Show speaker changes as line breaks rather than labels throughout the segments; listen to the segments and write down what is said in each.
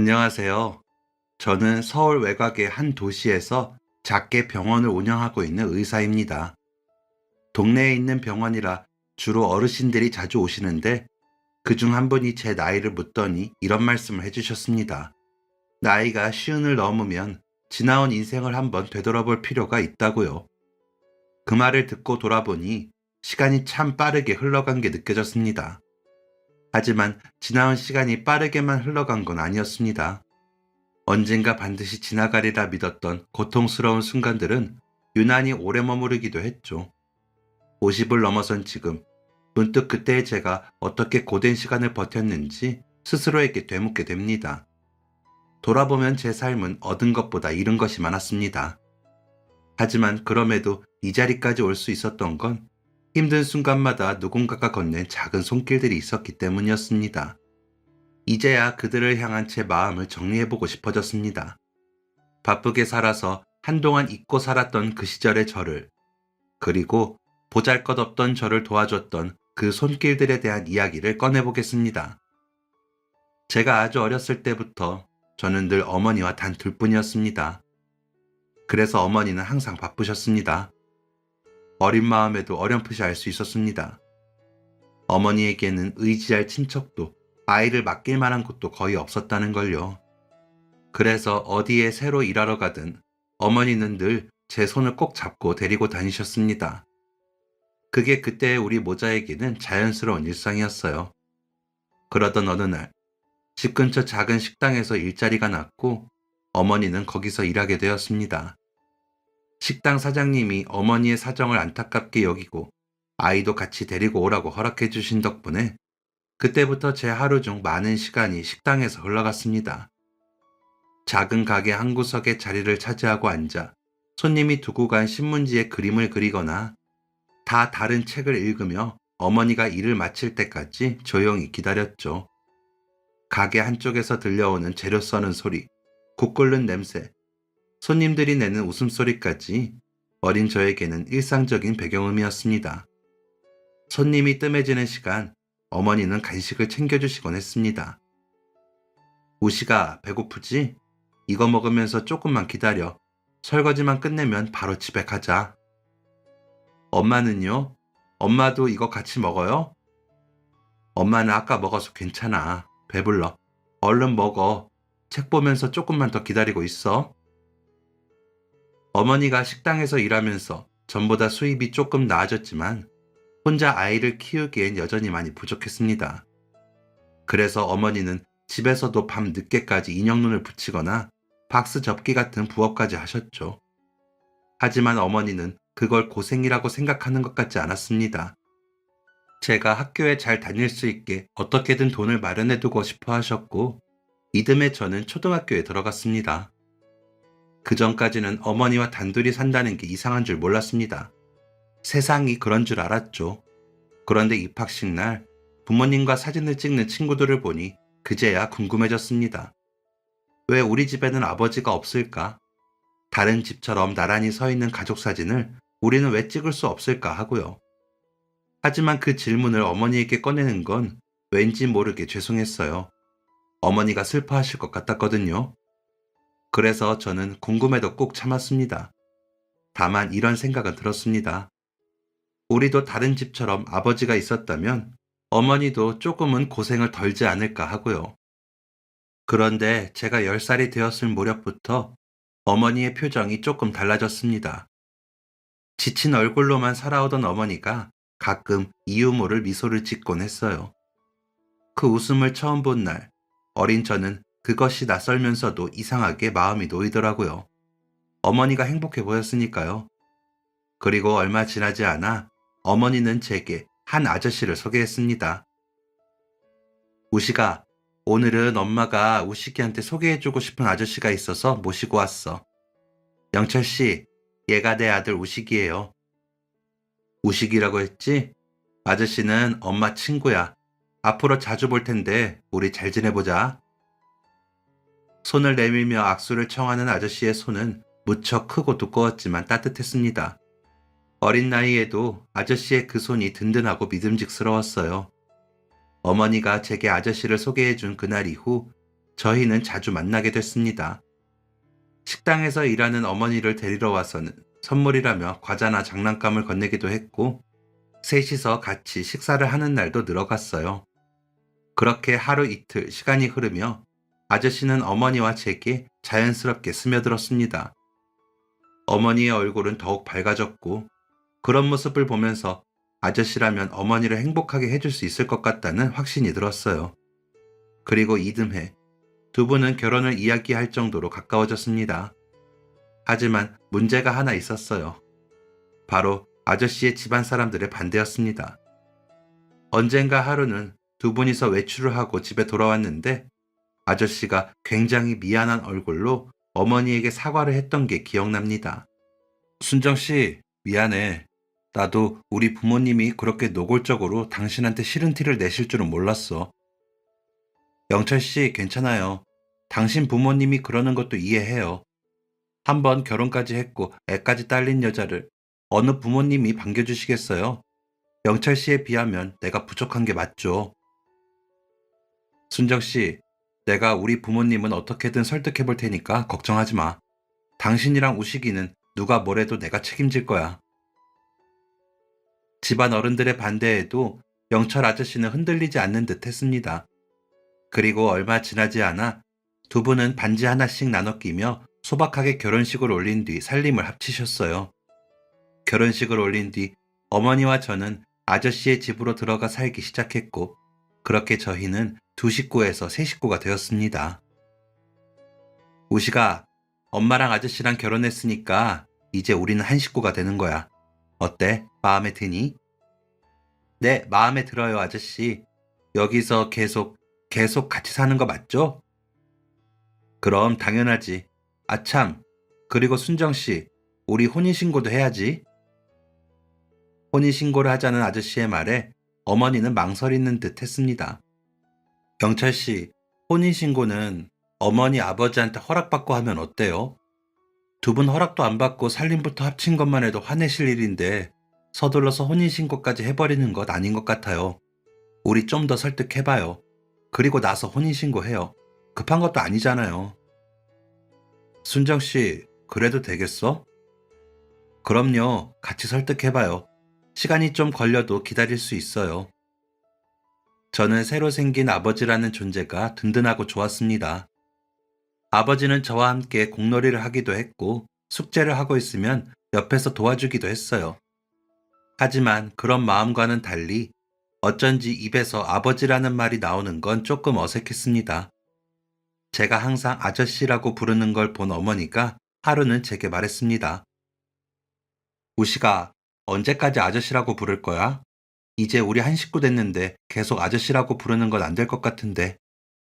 안녕하세요. 저는 서울 외곽의 한 도시에서 작게 병원을 운영하고 있는 의사입니다. 동네에 있는 병원이라 주로 어르신들이 자주 오시는데 그중 한 분이 제 나이를 묻더니 이런 말씀을 해주셨습니다. 나이가 쉬운을 넘으면 지나온 인생을 한번 되돌아볼 필요가 있다고요. 그 말을 듣고 돌아보니 시간이 참 빠르게 흘러간 게 느껴졌습니다. 하지만 지나온 시간이 빠르게만 흘러간 건 아니었습니다. 언젠가 반드시 지나가리라 믿었던 고통스러운 순간들은 유난히 오래 머무르기도 했죠. 50을 넘어선 지금, 문득 그때의 제가 어떻게 고된 시간을 버텼는지 스스로에게 되묻게 됩니다. 돌아보면 제 삶은 얻은 것보다 잃은 것이 많았습니다. 하지만 그럼에도 이 자리까지 올 수 있었던 건 힘든 순간마다 누군가가 건넨 작은 손길들이 있었기 때문이었습니다. 이제야 그들을 향한 제 마음을 정리해보고 싶어졌습니다. 바쁘게 살아서 한동안 잊고 살았던 그 시절의 저를, 그리고 보잘것없던 저를 도와줬던 그 손길들에 대한 이야기를 꺼내보겠습니다. 제가 아주 어렸을 때부터 저는 늘 어머니와 단 둘뿐이었습니다. 그래서 어머니는 항상 바쁘셨습니다. 어린 마음에도 어렴풋이 알 수 있었습니다. 어머니에게는 의지할 친척도 아이를 맡길 만한 곳도 거의 없었다는 걸요. 그래서 어디에 새로 일하러 가든 어머니는 늘 제 손을 꼭 잡고 데리고 다니셨습니다. 그게 그때의 우리 모자에게는 자연스러운 일상이었어요. 그러던 어느 날, 집 근처 작은 식당에서 일자리가 났고 어머니는 거기서 일하게 되었습니다. 식당 사장님이 어머니의 사정을 안타깝게 여기고 아이도 같이 데리고 오라고 허락해 주신 덕분에 그때부터 제 하루 중 많은 시간이 식당에서 흘러갔습니다. 작은 가게 한 구석에 자리를 차지하고 앉아 손님이 두고 간 신문지에 그림을 그리거나 다 다른 책을 읽으며 어머니가 일을 마칠 때까지 조용히 기다렸죠. 가게 한쪽에서 들려오는 재료 써는 소리, 국 끓는 냄새, 손님들이 내는 웃음소리까지 어린 저에게는 일상적인 배경음이었습니다. 손님이 뜸해지는 시간, 어머니는 간식을 챙겨주시곤 했습니다. 우시가 배고프지? 이거 먹으면서 조금만 기다려. 설거지만 끝내면 바로 집에 가자. 엄마는요? 엄마도 이거 같이 먹어요? 엄마는 아까 먹어서 괜찮아. 배불러. 얼른 먹어. 책 보면서 조금만 더 기다리고 있어. 어머니가 식당에서 일하면서 전보다 수입이 조금 나아졌지만 혼자 아이를 키우기엔 여전히 많이 부족했습니다. 그래서 어머니는 집에서도 밤 늦게까지 인형눈을 붙이거나 박스 접기 같은 부업까지 하셨죠. 하지만 어머니는 그걸 고생이라고 생각하는 것 같지 않았습니다. 제가 학교에 잘 다닐 수 있게 어떻게든 돈을 마련해 두고 싶어 하셨고, 이듬해 저는 초등학교에 들어갔습니다. 그 전까지는 어머니와 단둘이 산다는 게 이상한 줄 몰랐습니다. 세상이 그런 줄 알았죠. 그런데 입학식 날 부모님과 사진을 찍는 친구들을 보니 그제야 궁금해졌습니다. 왜 우리 집에는 아버지가 없을까? 다른 집처럼 나란히 서 있는 가족 사진을 우리는 왜 찍을 수 없을까 하고요. 하지만 그 질문을 어머니에게 꺼내는 건 왠지 모르게 죄송했어요. 어머니가 슬퍼하실 것 같았거든요. 그래서 저는 궁금해도 꼭 참았습니다. 다만 이런 생각은 들었습니다. 우리도 다른 집처럼 아버지가 있었다면 어머니도 조금은 고생을 덜지 않을까 하고요. 그런데 제가 10살이 되었을 무렵부터 어머니의 표정이 조금 달라졌습니다. 지친 얼굴로만 살아오던 어머니가 가끔 이유 모를 미소를 짓곤 했어요. 그 웃음을 처음 본 날, 어린 저는 그것이 낯설면서도 이상하게 마음이 놓이더라고요. 어머니가 행복해 보였으니까요. 그리고 얼마 지나지 않아 어머니는 제게 한 아저씨를 소개했습니다. 우식아, 오늘은 엄마가 우식이한테 소개해주고 싶은 아저씨가 있어서 모시고 왔어. 영철씨, 얘가 내 아들 우식이에요. 우식이라고 했지? 아저씨는 엄마 친구야. 앞으로 자주 볼 텐데 우리 잘 지내보자. 손을 내밀며 악수를 청하는 아저씨의 손은 무척 크고 두꺼웠지만 따뜻했습니다. 어린 나이에도 아저씨의 그 손이 든든하고 믿음직스러웠어요. 어머니가 제게 아저씨를 소개해준 그날 이후 저희는 자주 만나게 됐습니다. 식당에서 일하는 어머니를 데리러 와서는 선물이라며 과자나 장난감을 건네기도 했고, 셋이서 같이 식사를 하는 날도 늘어갔어요. 그렇게 하루 이틀 시간이 흐르며 아저씨는 어머니와 제게 자연스럽게 스며들었습니다. 어머니의 얼굴은 더욱 밝아졌고, 그런 모습을 보면서 아저씨라면 어머니를 행복하게 해줄 수 있을 것 같다는 확신이 들었어요. 그리고 이듬해 두 분은 결혼을 이야기할 정도로 가까워졌습니다. 하지만 문제가 하나 있었어요. 바로 아저씨의 집안 사람들의 반대였습니다. 언젠가 하루는 두 분이서 외출을 하고 집에 돌아왔는데 아저씨가 굉장히 미안한 얼굴로 어머니에게 사과를 했던 게 기억납니다. 순정씨, 미안해. 나도 우리 부모님이 그렇게 노골적으로 당신한테 싫은 티를 내실 줄은 몰랐어. 영철씨, 괜찮아요. 당신 부모님이 그러는 것도 이해해요. 한번 결혼까지 했고 애까지 딸린 여자를 어느 부모님이 반겨주시겠어요? 영철씨에 비하면 내가 부족한 게 맞죠. 순정씨, 내가 우리 부모님은 어떻게든 설득해 볼 테니까 걱정하지 마. 당신이랑 우식이는 누가 뭐래도 내가 책임질 거야. 집안 어른들의 반대에도 영철 아저씨는 흔들리지 않는 듯 했습니다. 그리고 얼마 지나지 않아 두 분은 반지 하나씩 나눠 끼며 소박하게 결혼식을 올린 뒤 살림을 합치셨어요. 결혼식을 올린 뒤 어머니와 저는 아저씨의 집으로 들어가 살기 시작했고, 그렇게 저희는 두 식구에서 세 식구가 되었습니다. 우식아, 엄마랑 아저씨랑 결혼했으니까 이제 우리는 한 식구가 되는 거야. 어때? 마음에 드니? 네, 마음에 들어요, 아저씨. 여기서 계속 같이 사는 거 맞죠? 그럼 당연하지. 아참, 그리고 순정씨, 우리 혼인신고도 해야지. 혼인신고를 하자는 아저씨의 말에 어머니는 망설이는 듯 했습니다. 영철씨, 혼인신고는 어머니 아버지한테 허락받고 하면 어때요? 두 분 허락도 안 받고 살림부터 합친 것만 해도 화내실 일인데 서둘러서 혼인신고까지 해버리는 것 아닌 것 같아요. 우리 좀 더 설득해봐요. 그리고 나서 혼인신고해요. 급한 것도 아니잖아요. 순정씨, 그래도 되겠어? 그럼요, 같이 설득해봐요. 시간이 좀 걸려도 기다릴 수 있어요. 저는 새로 생긴 아버지라는 존재가 든든하고 좋았습니다. 아버지는 저와 함께 공놀이를 하기도 했고, 숙제를 하고 있으면 옆에서 도와주기도 했어요. 하지만 그런 마음과는 달리 어쩐지 입에서 아버지라는 말이 나오는 건 조금 어색했습니다. 제가 항상 아저씨라고 부르는 걸 본 어머니가 하루는 제게 말했습니다. 우식아, 언제까지 아저씨라고 부를 거야? 이제 우리 한 식구 됐는데 계속 아저씨라고 부르는 건 안 될 것 같은데.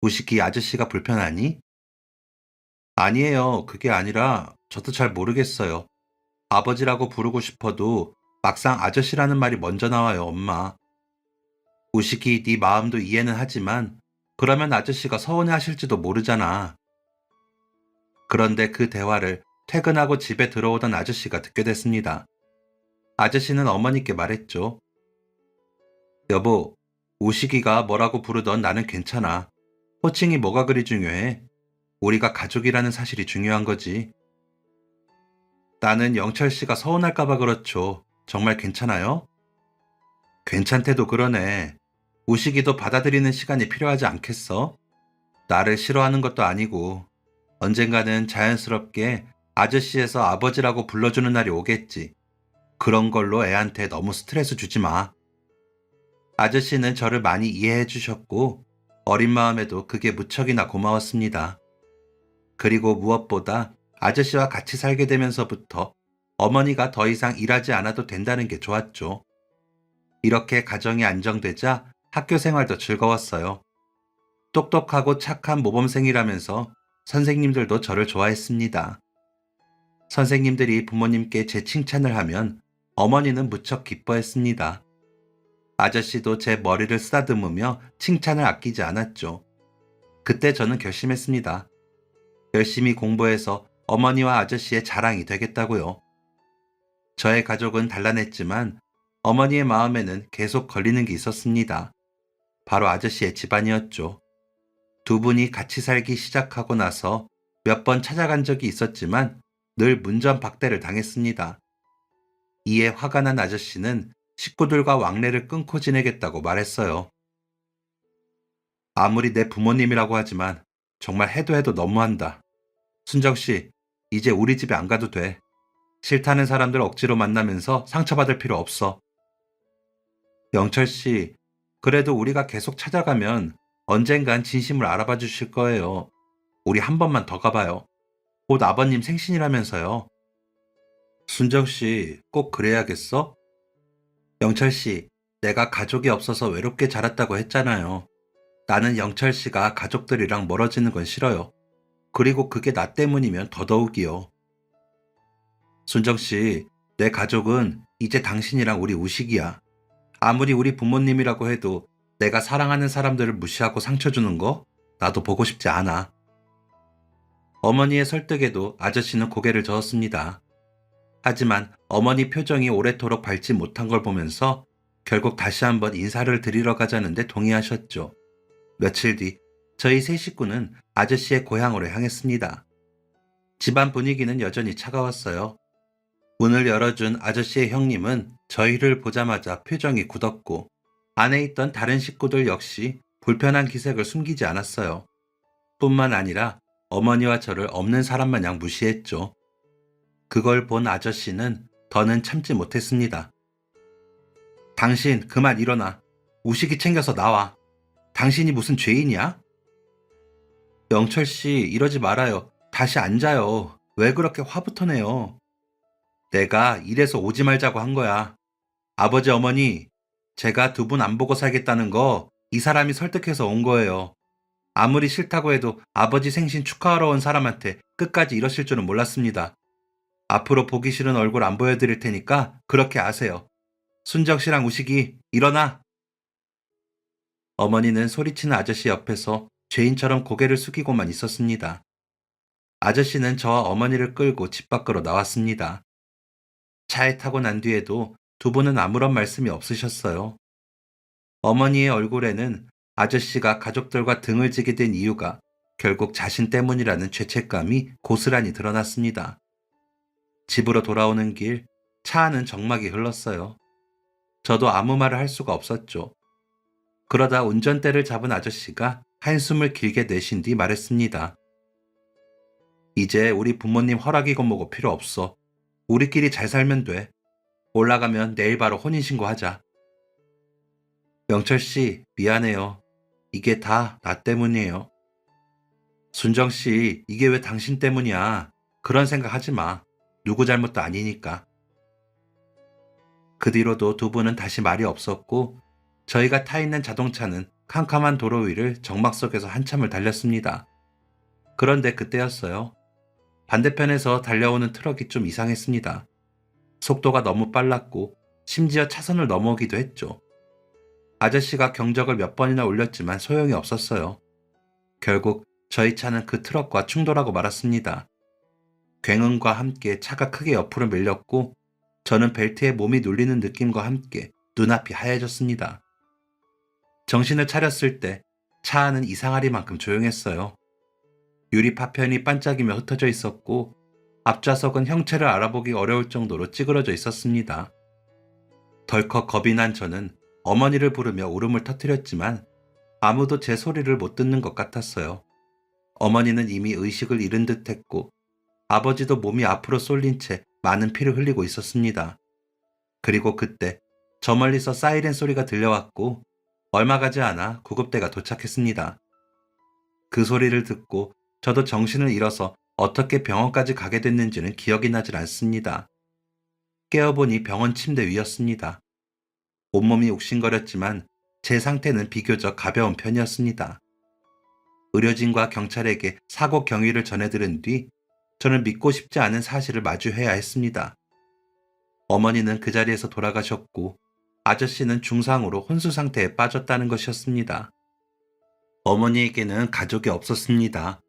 우식이 아저씨가 불편하니? 아니에요. 그게 아니라 저도 잘 모르겠어요. 아버지라고 부르고 싶어도 막상 아저씨라는 말이 먼저 나와요, 엄마. 우식이 네 마음도 이해는 하지만 그러면 아저씨가 서운해하실지도 모르잖아. 그런데 그 대화를 퇴근하고 집에 들어오던 아저씨가 듣게 됐습니다. 아저씨는 어머니께 말했죠. 여보, 우식이가 뭐라고 부르던 나는 괜찮아. 호칭이 뭐가 그리 중요해? 우리가 가족이라는 사실이 중요한 거지. 나는 영철 씨가 서운할까봐 그렇죠. 정말 괜찮아요? 괜찮대도 그러네. 우식이도 받아들이는 시간이 필요하지 않겠어? 나를 싫어하는 것도 아니고 언젠가는 자연스럽게 아저씨에서 아버지라고 불러주는 날이 오겠지. 그런 걸로 애한테 너무 스트레스 주지 마. 아저씨는 저를 많이 이해해 주셨고 어린 마음에도 그게 무척이나 고마웠습니다. 그리고 무엇보다 아저씨와 같이 살게 되면서부터 어머니가 더 이상 일하지 않아도 된다는 게 좋았죠. 이렇게 가정이 안정되자 학교 생활도 즐거웠어요. 똑똑하고 착한 모범생이라면서 선생님들도 저를 좋아했습니다. 선생님들이 부모님께 제 칭찬을 하면 어머니는 무척 기뻐했습니다. 아저씨도 제 머리를 쓰다듬으며 칭찬을 아끼지 않았죠. 그때 저는 결심했습니다. 열심히 공부해서 어머니와 아저씨의 자랑이 되겠다고요. 저의 가족은 단란했지만 어머니의 마음에는 계속 걸리는 게 있었습니다. 바로 아저씨의 집안이었죠. 두 분이 같이 살기 시작하고 나서 몇 번 찾아간 적이 있었지만 늘 문전박대를 당했습니다. 이에 화가 난 아저씨는 식구들과 왕래를 끊고 지내겠다고 말했어요. 아무리 내 부모님이라고 하지만 정말 해도 해도 너무한다. 순정 씨, 이제 우리 집에 안 가도 돼. 싫다는 사람들 억지로 만나면서 상처받을 필요 없어. 영철 씨, 그래도 우리가 계속 찾아가면 언젠간 진심을 알아봐 주실 거예요. 우리 한 번만 더 가봐요. 곧 아버님 생신이라면서요. 순정 씨, 꼭 그래야겠어? 영철 씨, 내가 가족이 없어서 외롭게 자랐다고 했잖아요. 나는 영철 씨가 가족들이랑 멀어지는 건 싫어요. 그리고 그게 나 때문이면 더더욱이요. 순정 씨, 내 가족은 이제 당신이랑 우리 우식이야. 아무리 우리 부모님이라고 해도 내가 사랑하는 사람들을 무시하고 상처 주는 거 나도 보고 싶지 않아. 어머니의 설득에도 아저씨는 고개를 저었습니다. 하지만 어머니 표정이 오래도록 밝지 못한 걸 보면서 결국 다시 한번 인사를 드리러 가자는데 동의하셨죠. 며칠 뒤 저희 세 식구는 아저씨의 고향으로 향했습니다. 집안 분위기는 여전히 차가웠어요. 문을 열어준 아저씨의 형님은 저희를 보자마자 표정이 굳었고 안에 있던 다른 식구들 역시 불편한 기색을 숨기지 않았어요. 뿐만 아니라 어머니와 저를 없는 사람 마냥 무시했죠. 그걸 본 아저씨는 더는 참지 못했습니다. 당신 그만 일어나. 우식이 챙겨서 나와. 당신이 무슨 죄인이야? 영철 씨, 이러지 말아요. 다시 앉아요. 왜 그렇게 화부터 내요? 내가 이래서 오지 말자고 한 거야. 아버지, 어머니, 제가 두 분 안 보고 살겠다는 거 이 사람이 설득해서 온 거예요. 아무리 싫다고 해도 아버지 생신 축하하러 온 사람한테 끝까지 이러실 줄은 몰랐습니다. 앞으로 보기 싫은 얼굴 안 보여드릴 테니까 그렇게 아세요. 순정 씨랑 우식이 일어나! 어머니는 소리치는 아저씨 옆에서 죄인처럼 고개를 숙이고만 있었습니다. 아저씨는 저와 어머니를 끌고 집 밖으로 나왔습니다. 차에 타고 난 뒤에도 두 분은 아무런 말씀이 없으셨어요. 어머니의 얼굴에는 아저씨가 가족들과 등을 지게 된 이유가 결국 자신 때문이라는 죄책감이 고스란히 드러났습니다. 집으로 돌아오는 길, 차 안은 적막이 흘렀어요. 저도 아무 말을 할 수가 없었죠. 그러다 운전대를 잡은 아저씨가 한숨을 길게 내쉰 뒤 말했습니다. 이제 우리 부모님 허락이고 뭐고 필요 없어. 우리끼리 잘 살면 돼. 올라가면 내일 바로 혼인신고하자. 영철 씨, 미안해요. 이게 다 나 때문이에요. 순정 씨, 이게 왜 당신 때문이야? 그런 생각 하지 마. 누구 잘못도 아니니까. 그 뒤로도 두 분은 다시 말이 없었고 저희가 타 있는 자동차는 캄캄한 도로 위를 적막 속에서 한참을 달렸습니다. 그런데 그때였어요. 반대편에서 달려오는 트럭이 좀 이상했습니다. 속도가 너무 빨랐고 심지어 차선을 넘어오기도 했죠. 아저씨가 경적을 몇 번이나 울렸지만 소용이 없었어요. 결국 저희 차는 그 트럭과 충돌하고 말았습니다. 굉음과 함께 차가 크게 옆으로 밀렸고 저는 벨트에 몸이 눌리는 느낌과 함께 눈앞이 하얘졌습니다. 정신을 차렸을 때 차 안은 이상하리만큼 조용했어요. 유리 파편이 반짝이며 흩어져 있었고 앞좌석은 형체를 알아보기 어려울 정도로 찌그러져 있었습니다. 덜컥 겁이 난 저는 어머니를 부르며 울음을 터뜨렸지만 아무도 제 소리를 못 듣는 것 같았어요. 어머니는 이미 의식을 잃은 듯 했고 아버지도 몸이 앞으로 쏠린 채 많은 피를 흘리고 있었습니다. 그리고 그때 저 멀리서 사이렌 소리가 들려왔고 얼마 가지 않아 구급대가 도착했습니다. 그 소리를 듣고 저도 정신을 잃어서 어떻게 병원까지 가게 됐는지는 기억이 나질 않습니다. 깨어보니 병원 침대 위였습니다. 온몸이 욱신거렸지만 제 상태는 비교적 가벼운 편이었습니다. 의료진과 경찰에게 사고 경위를 전해들은 뒤 저는 믿고 싶지 않은 사실을 마주해야 했습니다. 어머니는 그 자리에서 돌아가셨고 아저씨는 중상으로 혼수 상태에 빠졌다는 것이었습니다. 어머니에게는 가족이 없었습니다.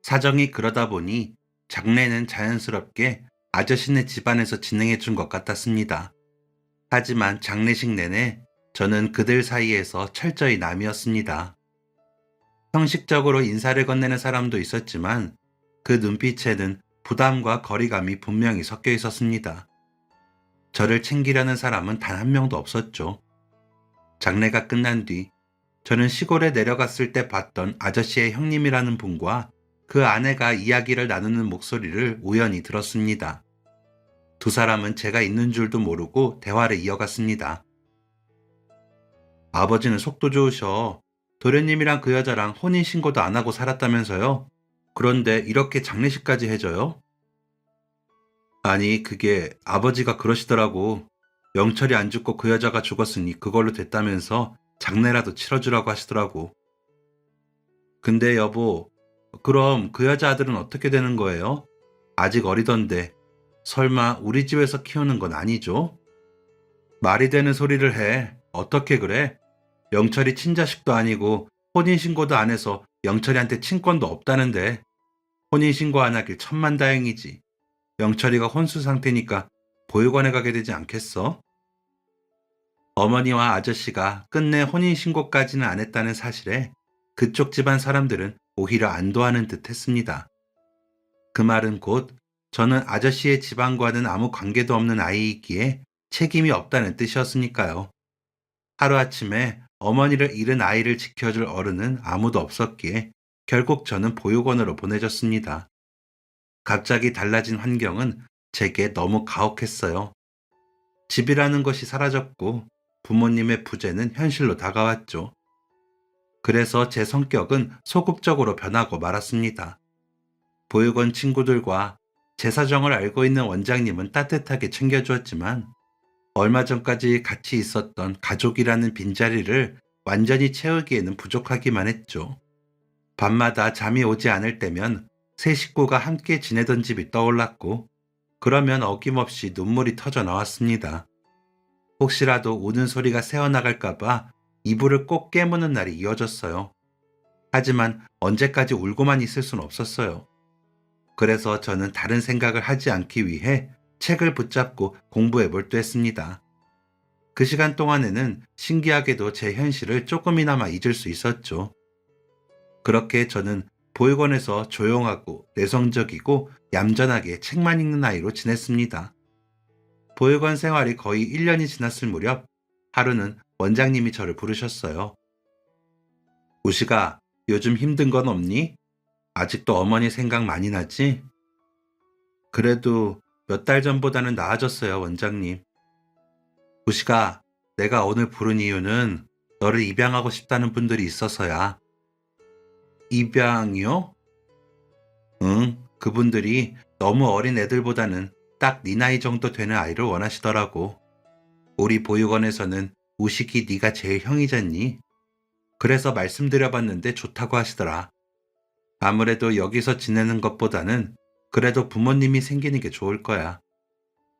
사정이 그러다 보니 장례는 자연스럽게 아저씨네 집안에서 진행해 준 것 같았습니다. 하지만 장례식 내내 저는 그들 사이에서 철저히 남이었습니다. 형식적으로 인사를 건네는 사람도 있었지만 그 눈빛에는 부담과 거리감이 분명히 섞여 있었습니다. 저를 챙기려는 사람은 단 한 명도 없었죠. 장례가 끝난 뒤 저는 시골에 내려갔을 때 봤던 아저씨의 형님이라는 분과 그 아내가 이야기를 나누는 목소리를 우연히 들었습니다. 두 사람은 제가 있는 줄도 모르고 대화를 이어갔습니다. 아버지는 속도 좋으셔. 도련님이랑 그 여자랑 혼인신고도 안 하고 살았다면서요? 그런데 이렇게 장례식까지 해줘요? 아니, 그게 아버지가 그러시더라고. 영철이 안 죽고 그 여자가 죽었으니 그걸로 됐다면서 장례라도 치러주라고 하시더라고. 근데 여보, 그럼 그 여자 아들은 어떻게 되는 거예요? 아직 어리던데 설마 우리 집에서 키우는 건 아니죠? 말이 되는 소리를 해. 어떻게 그래? 영철이 친자식도 아니고 혼인신고도 안 해서 영철이한테 친권도 없다는데 혼인신고 안 하길 천만다행이지. 영철이가 혼수 상태니까 보육원에 가게 되지 않겠어? 어머니와 아저씨가 끝내 혼인신고까지는 안 했다는 사실에 그쪽 집안 사람들은 오히려 안도하는 듯 했습니다. 그 말은 곧 저는 아저씨의 집안과는 아무 관계도 없는 아이이기에 책임이 없다는 뜻이었으니까요. 하루아침에 어머니를 잃은 아이를 지켜줄 어른은 아무도 없었기에 결국 저는 보육원으로 보내졌습니다. 갑자기 달라진 환경은 제게 너무 가혹했어요. 집이라는 것이 사라졌고 부모님의 부재는 현실로 다가왔죠. 그래서 제 성격은 소극적으로 변하고 말았습니다. 보육원 친구들과 제 사정을 알고 있는 원장님은 따뜻하게 챙겨주었지만 얼마 전까지 같이 있었던 가족이라는 빈자리를 완전히 채우기에는 부족하기만 했죠. 밤마다 잠이 오지 않을 때면 세 식구가 함께 지내던 집이 떠올랐고 그러면 어김없이 눈물이 터져 나왔습니다. 혹시라도 우는 소리가 새어나갈까봐 이불을 꼭 깨무는 날이 이어졌어요. 하지만 언제까지 울고만 있을 순 없었어요. 그래서 저는 다른 생각을 하지 않기 위해 책을 붙잡고 공부에 몰두했습니다. 그 시간 동안에는 신기하게도 제 현실을 조금이나마 잊을 수 있었죠. 그렇게 저는 보육원에서 조용하고 내성적이고 얌전하게 책만 읽는 아이로 지냈습니다. 보육원 생활이 거의 1년이 지났을 무렵 하루는 원장님이 저를 부르셨어요. 우식아, 요즘 힘든 건 없니? 아직도 어머니 생각 많이 나지? 그래도 몇 달 전보다는 나아졌어요, 원장님. 우식아, 내가 오늘 부른 이유는 너를 입양하고 싶다는 분들이 있어서야. 입양이요? 응, 그분들이 너무 어린 애들보다는 딱 네 나이 정도 되는 아이를 원하시더라고. 우리 보육원에서는 우식이 네가 제일 형이잖니? 그래서 말씀드려봤는데 좋다고 하시더라. 아무래도 여기서 지내는 것보다는 그래도 부모님이 생기는 게 좋을 거야.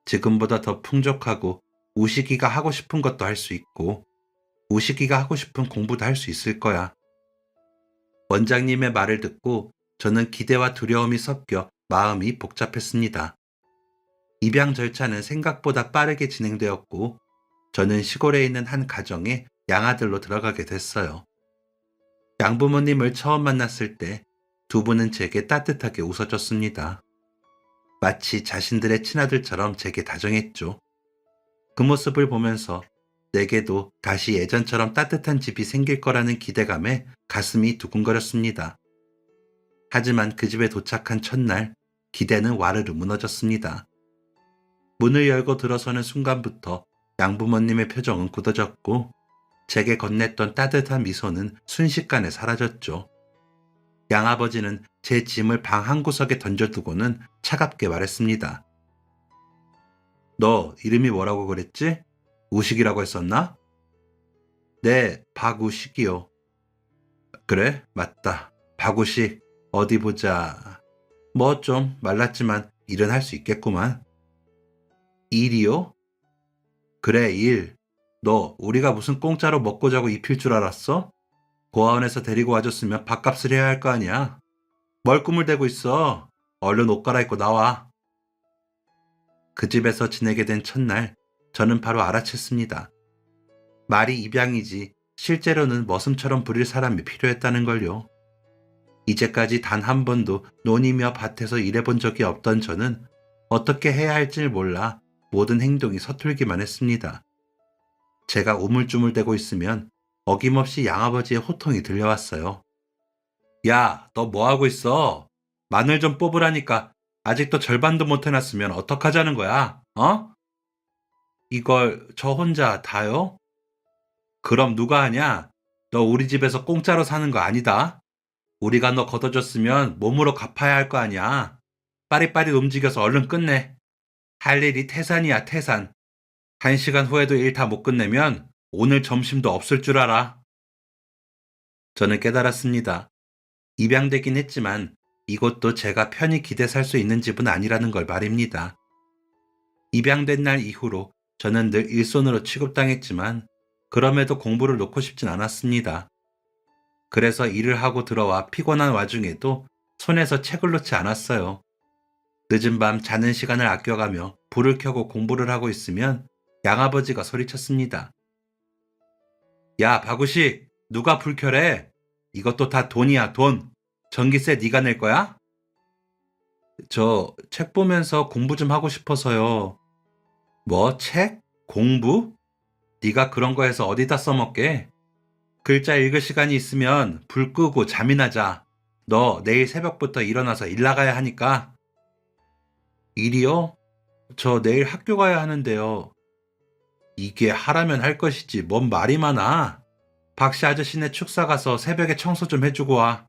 지금보다 더 풍족하고 우식이가 하고 싶은 것도 할 수 있고 우식이가 하고 싶은 공부도 할 수 있을 거야. 원장님의 말을 듣고 저는 기대와 두려움이 섞여 마음이 복잡했습니다. 입양 절차는 생각보다 빠르게 진행되었고 저는 시골에 있는 한 가정에 양아들로 들어가게 됐어요. 양부모님을 처음 만났을 때 두 분은 제게 따뜻하게 웃어줬습니다. 마치 자신들의 친아들처럼 제게 다정했죠. 그 모습을 보면서 내게도 다시 예전처럼 따뜻한 집이 생길 거라는 기대감에 가슴이 두근거렸습니다. 하지만 그 집에 도착한 첫날 기대는 와르르 무너졌습니다. 문을 열고 들어서는 순간부터 양부모님의 표정은 굳어졌고 제게 건넸던 따뜻한 미소는 순식간에 사라졌죠. 양아버지는 제 짐을 방 한구석에 던져두고는 차갑게 말했습니다. 너 이름이 뭐라고 그랬지? 우식이라고 했었나? 네, 박우식이요. 그래, 맞다. 박우식, 어디 보자. 뭐 좀 말랐지만 일은 할 수 있겠구만. 일이요? 그래, 일. 너 우리가 무슨 공짜로 먹고 자고 입힐 줄 알았어? 고아원에서 데리고 와줬으면 밥값을 해야 할 거 아니야. 뭘 꿈을 대고 있어. 얼른 옷 갈아입고 나와. 그 집에서 지내게 된 첫날 저는 바로 알아챘습니다. 말이 입양이지 실제로는 머슴처럼 부릴 사람이 필요했다는 걸요. 이제까지 단 한 번도 논이며 밭에서 일해본 적이 없던 저는 어떻게 해야 할지 몰라 모든 행동이 서툴기만 했습니다. 제가 우물쭈물대고 있으면 어김없이 양아버지의 호통이 들려왔어요. 야, 너 뭐하고 있어? 마늘 좀 뽑으라니까 아직도 절반도 못 해놨으면 어떡하자는 거야? 어? 이걸 저 혼자 다요? 그럼 누가 하냐? 너 우리 집에서 공짜로 사는 거 아니다. 우리가 너 걷어줬으면 몸으로 갚아야 할 거 아니야. 빠릿빠릿 움직여서 얼른 끝내. 할 일이 태산이야, 태산. 1시간 후에도 일 다 못 끝내면 오늘 점심도 없을 줄 알아. 저는 깨달았습니다. 입양되긴 했지만 이곳도 제가 편히 기대 살 수 있는 집은 아니라는 걸 말입니다. 입양된 날 이후로 저는 늘 일손으로 취급당했지만 그럼에도 공부를 놓고 싶진 않았습니다. 그래서 일을 하고 들어와 피곤한 와중에도 손에서 책을 놓지 않았어요. 늦은 밤 자는 시간을 아껴가며 불을 켜고 공부를 하고 있으면 양아버지가 소리쳤습니다. 야, 박우식, 누가 불 켜래? 이것도 다 돈이야, 돈. 전기세 네가 낼 거야? 저 책 보면서 공부 좀 하고 싶어서요. 뭐, 책? 공부? 네가 그런 거 해서 어디다 써먹게? 글자 읽을 시간이 있으면 불 끄고 잠이나 자. 너 내일 새벽부터 일어나서 일 나가야 하니까. 일이요? 저 내일 학교 가야 하는데요. 이게 하라면 할 것이지 뭔 말이 많아. 박씨 아저씨네 축사 가서 새벽에 청소 좀 해주고 와.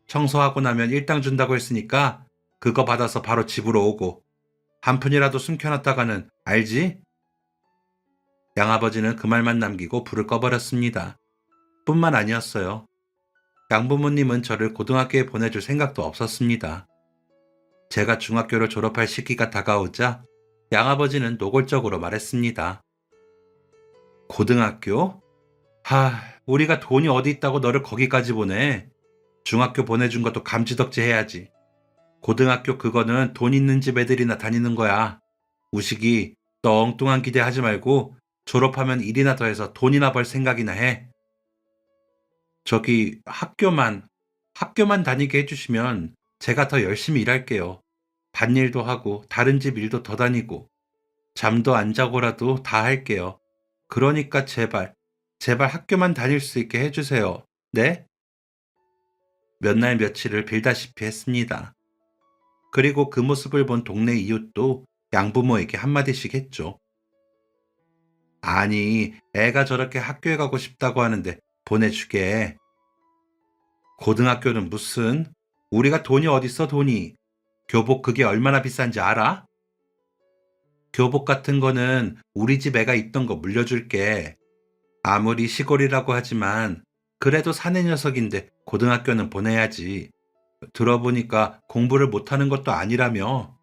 청소하고 나면 일당 준다고 했으니까 그거 받아서 바로 집으로 오고 한 푼이라도 숨겨놨다가는 알지? 양아버지는 그 말만 남기고 불을 꺼버렸습니다. 뿐만 아니었어요. 양부모님은 저를 고등학교에 보내줄 생각도 없었습니다. 제가 중학교를 졸업할 시기가 다가오자 양아버지는 노골적으로 말했습니다. 고등학교? 우리가 돈이 어디 있다고 너를 거기까지 보내. 중학교 보내준 것도 감지덕지 해야지. 고등학교 그거는 돈 있는 집 애들이나 다니는 거야. 우식이 너 엉뚱한 기대하지 말고 졸업하면 일이나 더 해서 돈이나 벌 생각이나 해. 저기 학교만 다니게 해주시면 제가 더 열심히 일할게요. 밭일도 하고 다른 집 일도 더 다니고 잠도 안 자고라도 다 할게요. 그러니까 제발 학교만 다닐 수 있게 해주세요. 네? 몇 날 며칠을 빌다시피 했습니다. 그리고 그 모습을 본 동네 이웃도 양부모에게 한마디씩 했죠. 아니, 애가 저렇게 학교에 가고 싶다고 하는데 보내주게. 고등학교는 무슨? 우리가 돈이 어딨어, 돈이. 교복 그게 얼마나 비싼지 알아? 교복 같은 거는 우리 집 애가 입던 거 물려줄게. 아무리 시골이라고 하지만 그래도 사내 녀석인데 고등학교는 보내야지. 들어보니까 공부를 못하는 것도 아니라며.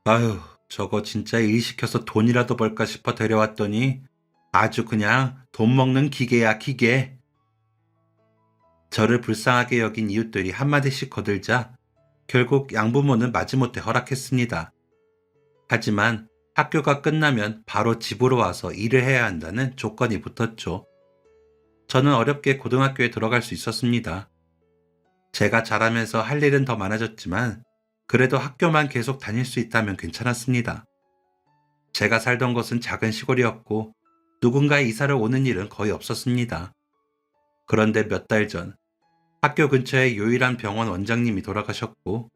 아휴, 저거 진짜 일 시켜서 돈이라도 벌까 싶어 데려왔더니 아주 그냥 돈 먹는 기계야, 기계. 저를 불쌍하게 여긴 이웃들이 한마디씩 거들자 결국 양부모는 마지못해 허락했습니다. 하지만 학교가 끝나면 바로 집으로 와서 일을 해야 한다는 조건이 붙었죠. 저는 어렵게 고등학교에 들어갈 수 있었습니다. 제가 자라면서 할 일은 더 많아졌지만 그래도 학교만 계속 다닐 수 있다면 괜찮았습니다. 제가 살던 곳은 작은 시골이었고 누군가 이사를 오는 일은 거의 없었습니다. 그런데 몇 달 전 학교 근처의 유일한 병원 원장님이 돌아가셨고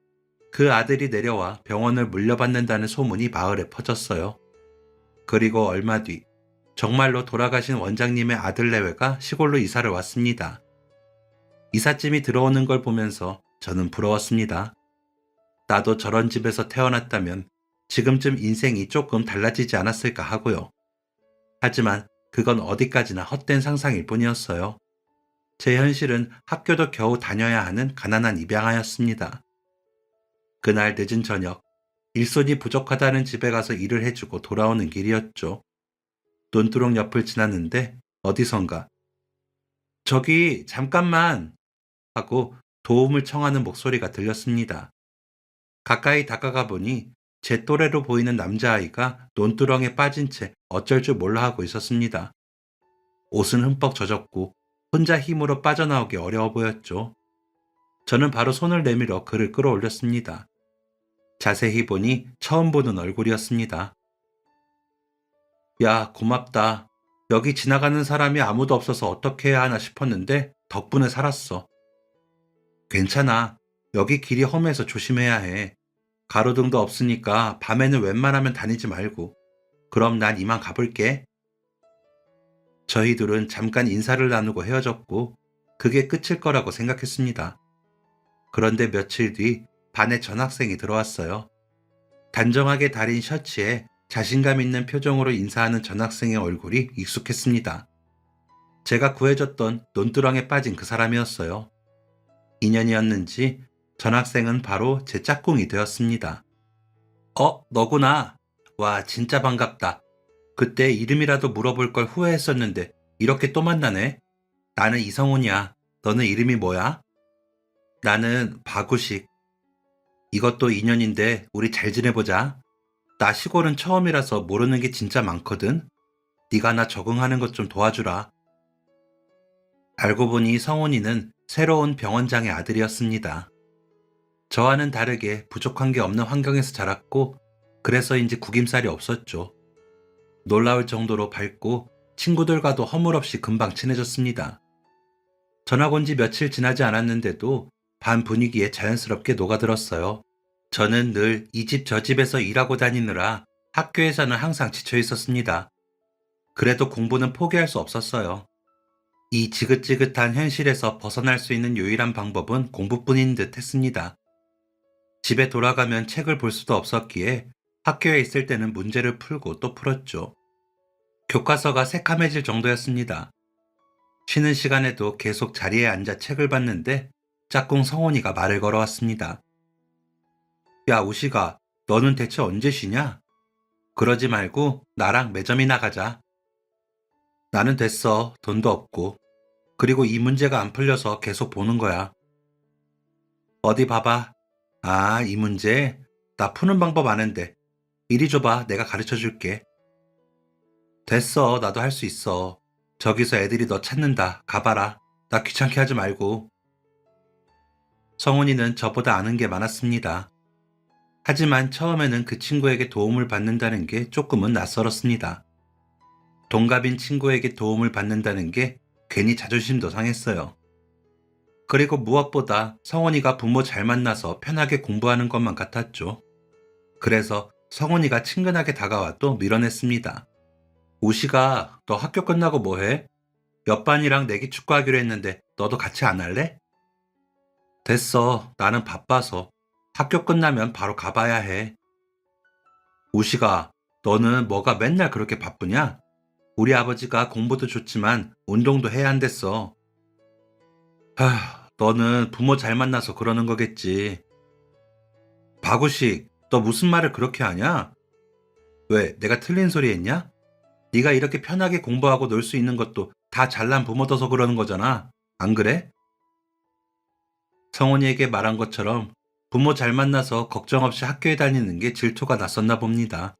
그 아들이 내려와 병원을 물려받는다는 소문이 마을에 퍼졌어요. 그리고 얼마 뒤 정말로 돌아가신 원장님의 아들 내외가 시골로 이사를 왔습니다. 이삿짐이 들어오는 걸 보면서 저는 부러웠습니다. 나도 저런 집에서 태어났다면 지금쯤 인생이 조금 달라지지 않았을까 하고요. 하지만 그건 어디까지나 헛된 상상일 뿐이었어요. 제 현실은 학교도 겨우 다녀야 하는 가난한 입양아였습니다. 그날 늦은 저녁, 일손이 부족하다는 집에 가서 일을 해주고 돌아오는 길이었죠. 논두렁 옆을 지났는데 어디선가 저기 잠깐만 하고 도움을 청하는 목소리가 들렸습니다. 가까이 다가가 보니 제 또래로 보이는 남자아이가 논두렁에 빠진 채 어쩔 줄 몰라 하고 있었습니다. 옷은 흠뻑 젖었고 혼자 힘으로 빠져나오기 어려워 보였죠. 저는 바로 손을 내밀어 그를 끌어올렸습니다. 자세히 보니 처음 보는 얼굴이었습니다. 야, 고맙다. 여기 지나가는 사람이 아무도 없어서 어떻게 해야 하나 싶었는데 덕분에 살았어. 괜찮아. 여기 길이 험해서 조심해야 해. 가로등도 없으니까 밤에는 웬만하면 다니지 말고. 그럼 난 이만 가볼게. 저희 둘은 잠깐 인사를 나누고 헤어졌고 그게 끝일 거라고 생각했습니다. 그런데 며칠 뒤 반에 전학생이 들어왔어요. 단정하게 다린 셔츠에 자신감 있는 표정으로 인사하는 전학생의 얼굴이 익숙했습니다. 제가 구해줬던 논두렁에 빠진 그 사람이었어요. 인연이었는지 전학생은 바로 제 짝꿍이 되었습니다. 너구나. 와, 진짜 반갑다. 그때 이름이라도 물어볼 걸 후회했었는데 이렇게 또 만나네. 나는 이성훈이야. 너는 이름이 뭐야? 나는 박우식. 이것도 인연인데 우리 잘 지내보자. 나 시골은 처음이라서 모르는 게 진짜 많거든. 네가 나 적응하는 것 좀 도와주라. 알고 보니 성훈이는 새로운 병원장의 아들이었습니다. 저와는 다르게 부족한 게 없는 환경에서 자랐고 그래서인지 구김살이 없었죠. 놀라울 정도로 밝고 친구들과도 허물없이 금방 친해졌습니다. 전학 온 지 며칠 지나지 않았는데도 반 분위기에 자연스럽게 녹아들었어요. 저는 늘 이 집 저 집에서 일하고 다니느라 학교에서는 항상 지쳐 있었습니다. 그래도 공부는 포기할 수 없었어요. 이 지긋지긋한 현실에서 벗어날 수 있는 유일한 방법은 공부뿐인 듯 했습니다. 집에 돌아가면 책을 볼 수도 없었기에 학교에 있을 때는 문제를 풀고 또 풀었죠. 교과서가 새카매질 정도였습니다. 쉬는 시간에도 계속 자리에 앉아 책을 봤는데 짝꿍 성훈이가 말을 걸어왔습니다. 야, 우식아, 너는 대체 언제 쉬냐? 그러지 말고 나랑 매점이나 가자. 나는 됐어. 돈도 없고. 그리고 이 문제가 안 풀려서 계속 보는 거야. 어디 봐봐. 아, 이 문제? 나 푸는 방법 아는데. 이리 줘봐. 내가 가르쳐 줄게. 됐어. 나도 할 수 있어. 저기서 애들이 너 찾는다. 가봐라. 나 귀찮게 하지 말고. 성훈이는 저보다 아는 게 많았습니다. 하지만 처음에는 그 친구에게 도움을 받는다는 게 조금은 낯설었습니다. 동갑인 친구에게 도움을 받는다는 게 괜히 자존심도 상했어요. 그리고 무엇보다 성훈이가 부모 잘 만나서 편하게 공부하는 것만 같았죠. 그래서 성훈이가 친근하게 다가와 또 밀어냈습니다. 우시가 너 학교 끝나고 뭐해? 옆반이랑 내기 축구하기로 했는데 너도 같이 안 할래? 됐어. 나는 바빠서. 학교 끝나면 바로 가봐야 해. 우시가 너는 뭐가 맨날 그렇게 바쁘냐? 우리 아버지가 공부도 좋지만 운동도 해야 한댔어. 너는 부모 잘 만나서 그러는 거겠지. 박우식, 너 무슨 말을 그렇게 하냐? 왜, 내가 틀린 소리 했냐? 네가 이렇게 편하게 공부하고 놀 수 있는 것도 다 잘난 부모 둬서 그러는 거잖아. 안 그래? 성훈이에게 말한 것처럼 부모 잘 만나서 걱정 없이 학교에 다니는 게 질투가 났었나 봅니다.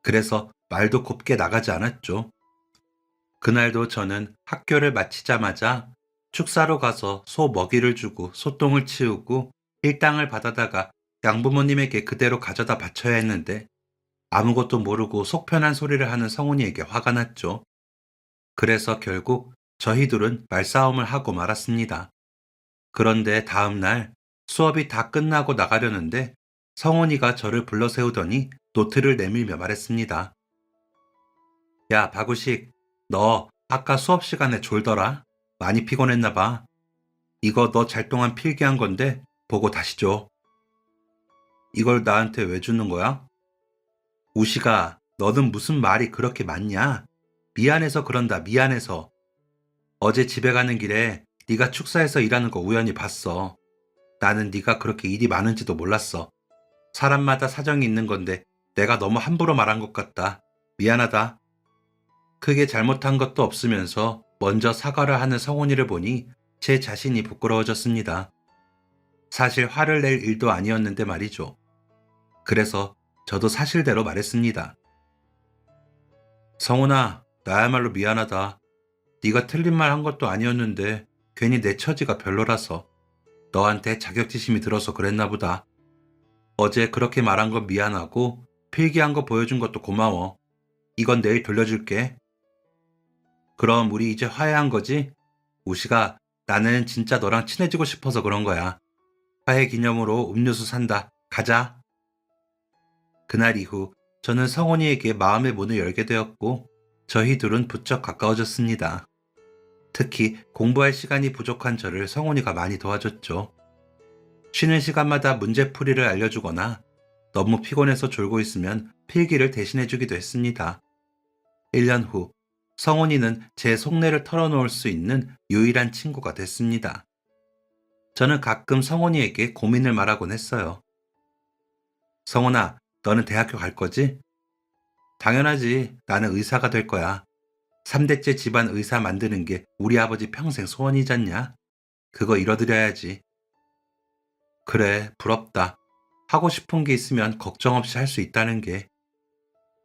그래서 말도 곱게 나가지 않았죠. 그날도 저는 학교를 마치자마자 축사로 가서 소 먹이를 주고 소똥을 치우고 일당을 받아다가 양부모님에게 그대로 가져다 바쳐야 했는데 아무것도 모르고 속편한 소리를 하는 성훈이에게 화가 났죠. 그래서 결국 저희 둘은 말싸움을 하고 말았습니다. 그런데 다음 날 수업이 다 끝나고 나가려는데 성훈이가 저를 불러 세우더니 노트를 내밀며 말했습니다. 야, 박우식, 너 아까 수업 시간에 졸더라? 많이 피곤했나 봐. 이거 너 잘 동안 필기한 건데 보고 다시 줘. 이걸 나한테 왜 주는 거야? 우시가, 너는 무슨 말이 그렇게 많냐? 미안해서 그런다, 미안해서. 어제 집에 가는 길에 네가 축사에서 일하는 거 우연히 봤어. 나는 네가 그렇게 일이 많은지도 몰랐어. 사람마다 사정이 있는 건데 내가 너무 함부로 말한 것 같다. 미안하다. 크게 잘못한 것도 없으면서 먼저 사과를 하는 성훈이를 보니 제 자신이 부끄러워졌습니다. 사실 화를 낼 일도 아니었는데 말이죠. 그래서 저도 사실대로 말했습니다. 성훈아, 나야말로 미안하다. 네가 틀린 말 한 것도 아니었는데 괜히 내 처지가 별로라서. 너한테 자격지심이 들어서 그랬나 보다. 어제 그렇게 말한 건 미안하고 필기한 거 보여준 것도 고마워. 이건 내일 돌려줄게. 그럼 우리 이제 화해한 거지? 우시가 나는 진짜 너랑 친해지고 싶어서 그런 거야. 화해 기념으로 음료수 산다. 가자. 그날 이후 저는 성원이에게 마음의 문을 열게 되었고 저희 둘은 부쩍 가까워졌습니다. 특히 공부할 시간이 부족한 저를 성훈이가 많이 도와줬죠. 쉬는 시간마다 문제풀이를 알려주거나 너무 피곤해서 졸고 있으면 필기를 대신해주기도 했습니다. 1년 후 성훈이는 제 속내를 털어놓을 수 있는 유일한 친구가 됐습니다. 저는 가끔 성훈이에게 고민을 말하곤 했어요. 성훈아, 너는 대학교 갈 거지? 당연하지. 나는 의사가 될 거야. 3대째 집안 의사 만드는 게 우리 아버지 평생 소원이잖냐? 그거 이뤄드려야지. 그래, 부럽다. 하고 싶은 게 있으면 걱정 없이 할 수 있다는 게.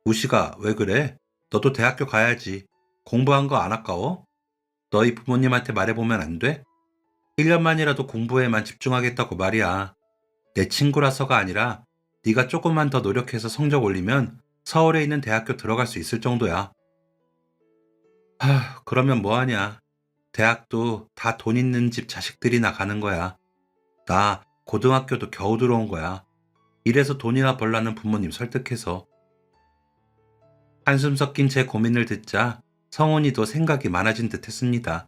우시가 왜 그래? 너도 대학교 가야지. 공부한 거 안 아까워? 너희 부모님한테 말해보면 안 돼? 1년만이라도 공부에만 집중하겠다고 말이야. 내 친구라서가 아니라 네가 조금만 더 노력해서 성적 올리면 서울에 있는 대학교 들어갈 수 있을 정도야. 그러면 뭐하냐. 대학도 다 돈 있는 집 자식들이나 가는 거야. 나 고등학교도 겨우 들어온 거야. 이래서 돈이나 벌라는 부모님 설득해서. 한숨 섞인 제 고민을 듣자 성훈이도 생각이 많아진 듯 했습니다.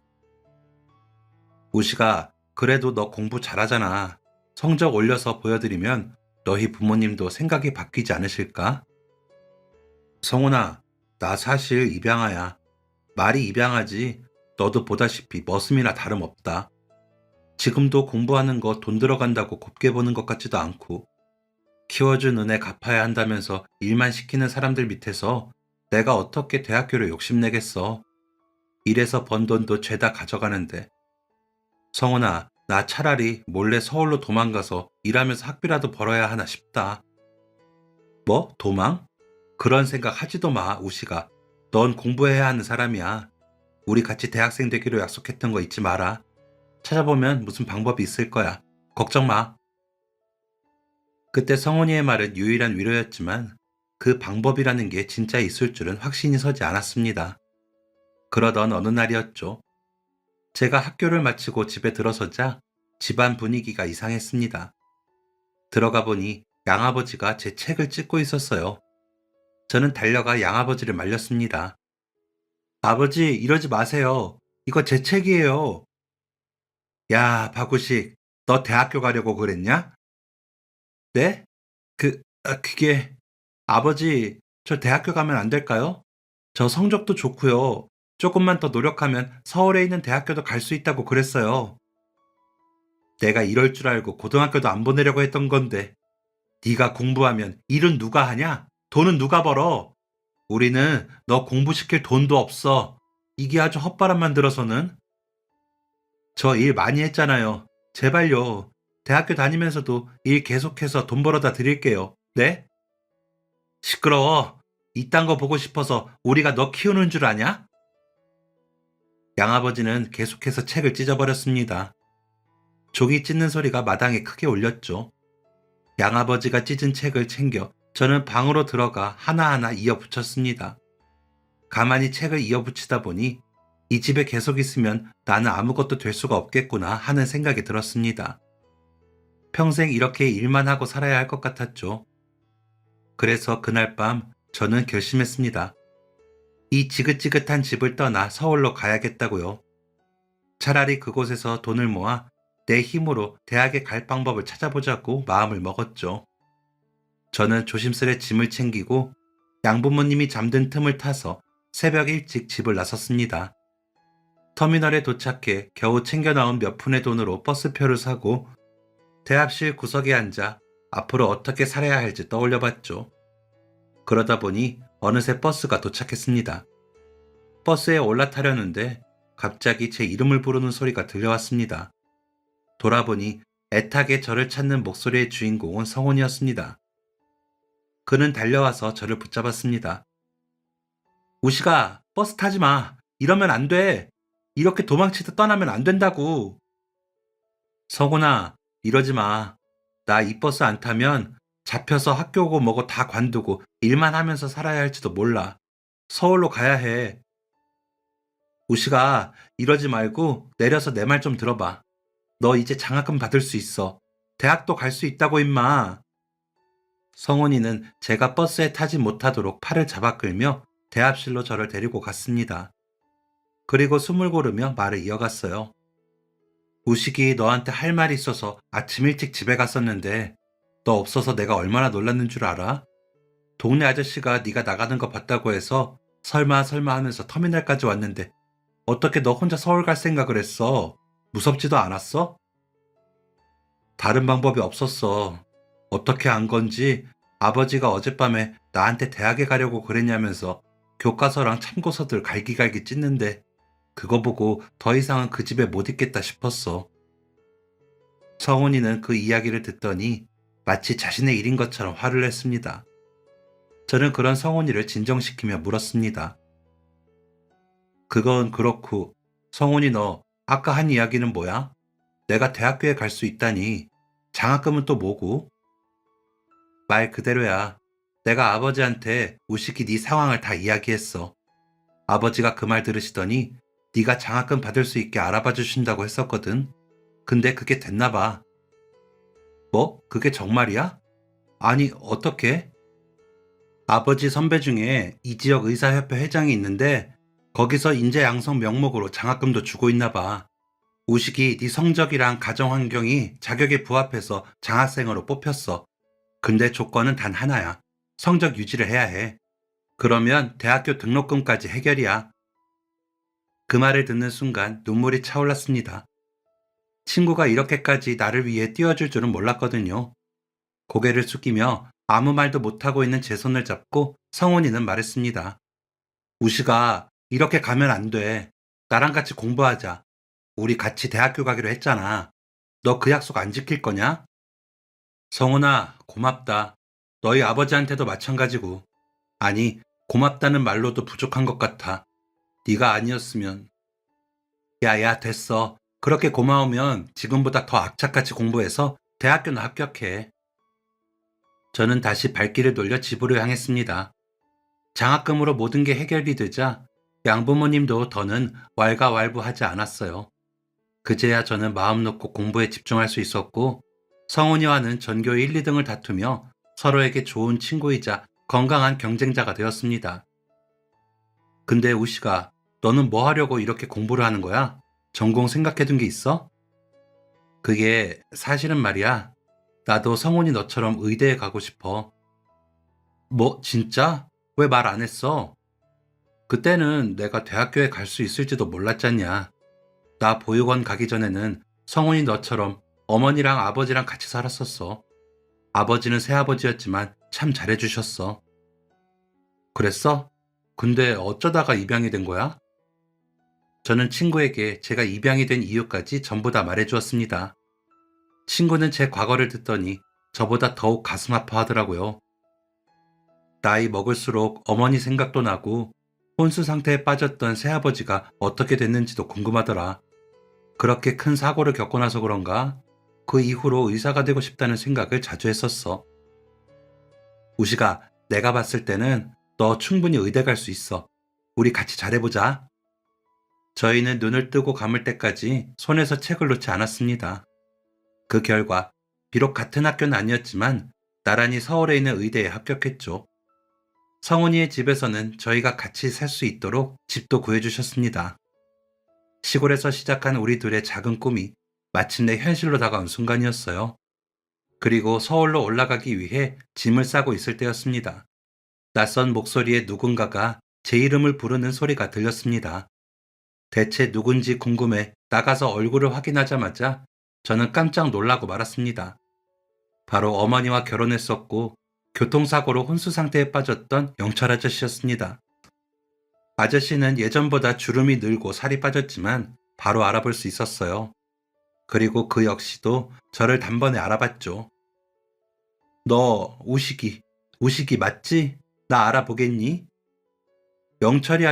우시가 그래도 너 공부 잘하잖아. 성적 올려서 보여드리면 너희 부모님도 생각이 바뀌지 않으실까? 성훈아, 나 사실 입양아야. 말이 입양아지 너도 보다시피 머슴이나 다름없다. 지금도 공부하는 거 돈 들어간다고 곱게 보는 것 같지도 않고 키워준 은혜 갚아야 한다면서 일만 시키는 사람들 밑에서 내가 어떻게 대학교를 욕심내겠어. 일해서 번 돈도 죄다 가져가는데. 성훈아, 나 차라리 몰래 서울로 도망가서 일하면서 학비라도 벌어야 하나 싶다. 뭐? 도망? 그런 생각 하지도 마, 우시가. 넌 공부해야 하는 사람이야. 우리 같이 대학생 되기로 약속했던 거 잊지 마라. 찾아보면 무슨 방법이 있을 거야. 걱정 마. 그때 성훈이의 말은 유일한 위로였지만 그 방법이라는 게 진짜 있을 줄은 확신이 서지 않았습니다. 그러던 어느 날이었죠. 제가 학교를 마치고 집에 들어서자 집안 분위기가 이상했습니다. 들어가 보니 양아버지가 제 책을 찢고 있었어요. 저는 달려가 양아버지를 말렸습니다. 아버지, 이러지 마세요. 이거 제 책이에요. 야, 박우식, 너 대학교 가려고 그랬냐? 네? 그게, 아버지, 저 대학교 가면 안 될까요? 저 성적도 좋고요. 조금만 더 노력하면 서울에 있는 대학교도 갈 수 있다고 그랬어요. 내가 이럴 줄 알고 고등학교도 안 보내려고 했던 건데. 네가 공부하면 일은 누가 하냐? 돈은 누가 벌어? 우리는 너 공부시킬 돈도 없어. 이게 아주 헛바람만 들어서는. 저 일 많이 했잖아요. 제발요. 대학교 다니면서도 일 계속해서 돈 벌어다 드릴게요. 네? 시끄러워. 이딴 거 보고 싶어서 우리가 너 키우는 줄 아냐? 양아버지는 계속해서 책을 찢어버렸습니다. 종이 찢는 소리가 마당에 크게 울렸죠. 양아버지가 찢은 책을 챙겨 저는 방으로 들어가 하나하나 이어붙였습니다. 가만히 책을 이어붙이다 보니 이 집에 계속 있으면 나는 아무것도 될 수가 없겠구나 하는 생각이 들었습니다. 평생 이렇게 일만 하고 살아야 할 것 같았죠. 그래서 그날 밤 저는 결심했습니다. 이 지긋지긋한 집을 떠나 서울로 가야겠다고요. 차라리 그곳에서 돈을 모아 내 힘으로 대학에 갈 방법을 찾아보자고 마음을 먹었죠. 저는 조심스레 짐을 챙기고 양부모님이 잠든 틈을 타서 새벽 일찍 집을 나섰습니다. 터미널에 도착해 겨우 챙겨 나온 몇 푼의 돈으로 버스표를 사고 대합실 구석에 앉아 앞으로 어떻게 살아야 할지 떠올려 봤죠. 그러다 보니 어느새 버스가 도착했습니다. 버스에 올라타려는데 갑자기 제 이름을 부르는 소리가 들려왔습니다. 돌아보니 애타게 저를 찾는 목소리의 주인공은 성훈이었습니다. 그는 달려와서 저를 붙잡았습니다. 우시가 버스 타지 마. 이러면 안 돼. 이렇게 도망치다 떠나면 안 된다고. 성훈아, 이러지 마. 나 이 버스 안 타면 잡혀서 학교 오고 뭐고 다 관두고 일만 하면서 살아야 할지도 몰라. 서울로 가야 해. 우시가 이러지 말고 내려서 내 말 좀 들어봐. 너 이제 장학금 받을 수 있어. 대학도 갈 수 있다고 임마. 성훈이는 제가 버스에 타지 못하도록 팔을 잡아 끌며 대합실로 저를 데리고 갔습니다. 그리고 숨을 고르며 말을 이어갔어요. 우식이 너한테 할 말이 있어서 아침 일찍 집에 갔었는데 너 없어서 내가 얼마나 놀랐는 줄 알아? 동네 아저씨가 네가 나가는 거 봤다고 해서 설마 설마 하면서 터미널까지 왔는데 어떻게 너 혼자 서울 갈 생각을 했어? 무섭지도 않았어? 다른 방법이 없었어. 어떻게 안 건지 아버지가 어젯밤에 나한테 대학에 가려고 그랬냐면서 교과서랑 참고서들 갈기갈기 찢는데 그거 보고 더 이상은 그 집에 못 있겠다 싶었어. 성훈이는 그 이야기를 듣더니 마치 자신의 일인 것처럼 화를 냈습니다. 저는 그런 성훈이를 진정시키며 물었습니다. 그건 그렇고 성훈이 너 아까 한 이야기는 뭐야? 내가 대학교에 갈 수 있다니 장학금은 또 뭐고? 말 그대로야. 내가 아버지한테 우식이 네 상황을 다 이야기했어. 아버지가 그 말 들으시더니 네가 장학금 받을 수 있게 알아봐 주신다고 했었거든. 근데 그게 됐나 봐. 뭐? 그게 정말이야? 아니, 어떻게? 아버지 선배 중에 이 지역 의사협회 회장이 있는데 거기서 인재 양성 명목으로 장학금도 주고 있나 봐. 우식이 네 성적이랑 가정 환경이 자격에 부합해서 장학생으로 뽑혔어. 근데 조건은 단 하나야. 성적 유지를 해야 해. 그러면 대학교 등록금까지 해결이야. 그 말을 듣는 순간 눈물이 차올랐습니다. 친구가 이렇게까지 나를 위해 뛰어줄 줄은 몰랐거든요. 고개를 숙이며 아무 말도 못하고 있는 제 손을 잡고 성훈이는 말했습니다. 우시가 이렇게 가면 안 돼. 나랑 같이 공부하자. 우리 같이 대학교 가기로 했잖아. 너 그 약속 안 지킬 거냐? 성훈아, 고맙다. 너희 아버지한테도 마찬가지고. 아니, 고맙다는 말로도 부족한 것 같아. 네가 아니었으면. 야야, 됐어. 그렇게 고마우면 지금보다 더 악착같이 공부해서 대학교나 합격해. 저는 다시 발길을 돌려 집으로 향했습니다. 장학금으로 모든 게 해결이 되자 양부모님도 더는 왈가왈부하지 않았어요. 그제야 저는 마음 놓고 공부에 집중할 수 있었고 성훈이와는 전교 1, 2등을 다투며 서로에게 좋은 친구이자 건강한 경쟁자가 되었습니다. 근데 우시가 너는 뭐 하려고 이렇게 공부를 하는 거야? 전공 생각해둔 게 있어? 그게 사실은 말이야. 나도 성훈이 너처럼 의대에 가고 싶어. 뭐 진짜? 왜 말 안 했어? 그때는 내가 대학교에 갈 수 있을지도 몰랐잖냐. 나 보육원 가기 전에는 성훈이 너처럼 어머니랑 아버지랑 같이 살았었어. 아버지는 새아버지였지만 참 잘해주셨어. 그랬어? 근데 어쩌다가 입양이 된 거야? 저는 친구에게 제가 입양이 된 이유까지 전부 다 말해주었습니다. 친구는 제 과거를 듣더니 저보다 더욱 가슴 아파하더라고요. 나이 먹을수록 어머니 생각도 나고 혼수 상태에 빠졌던 새아버지가 어떻게 됐는지도 궁금하더라. 그렇게 큰 사고를 겪고 나서 그런가 그 이후로 의사가 되고 싶다는 생각을 자주 했었어. 우시가 내가 봤을 때는 너 충분히 의대 갈 수 있어. 우리 같이 잘해보자. 저희는 눈을 뜨고 감을 때까지 손에서 책을 놓지 않았습니다. 그 결과 비록 같은 학교는 아니었지만 나란히 서울에 있는 의대에 합격했죠. 성훈이의 집에서는 저희가 같이 살 수 있도록 집도 구해주셨습니다. 시골에서 시작한 우리 둘의 작은 꿈이 마침내 현실로 다가온 순간이었어요. 그리고 서울로 올라가기 위해 짐을 싸고 있을 때였습니다. 낯선 목소리에 누군가가 제 이름을 부르는 소리가 들렸습니다. 대체 누군지 궁금해 나가서 얼굴을 확인하자마자 저는 깜짝 놀라고 말았습니다. 바로 어머니와 결혼했었고 교통사고로 혼수 상태에 빠졌던 영철 아저씨였습니다. 아저씨는 예전보다 주름이 늘고 살이 빠졌지만 바로 알아볼 수 있었어요. 그리고 그 역시도 저를 단번에 알아봤죠. 너 우식이 맞지? 나 알아보겠니? 영철이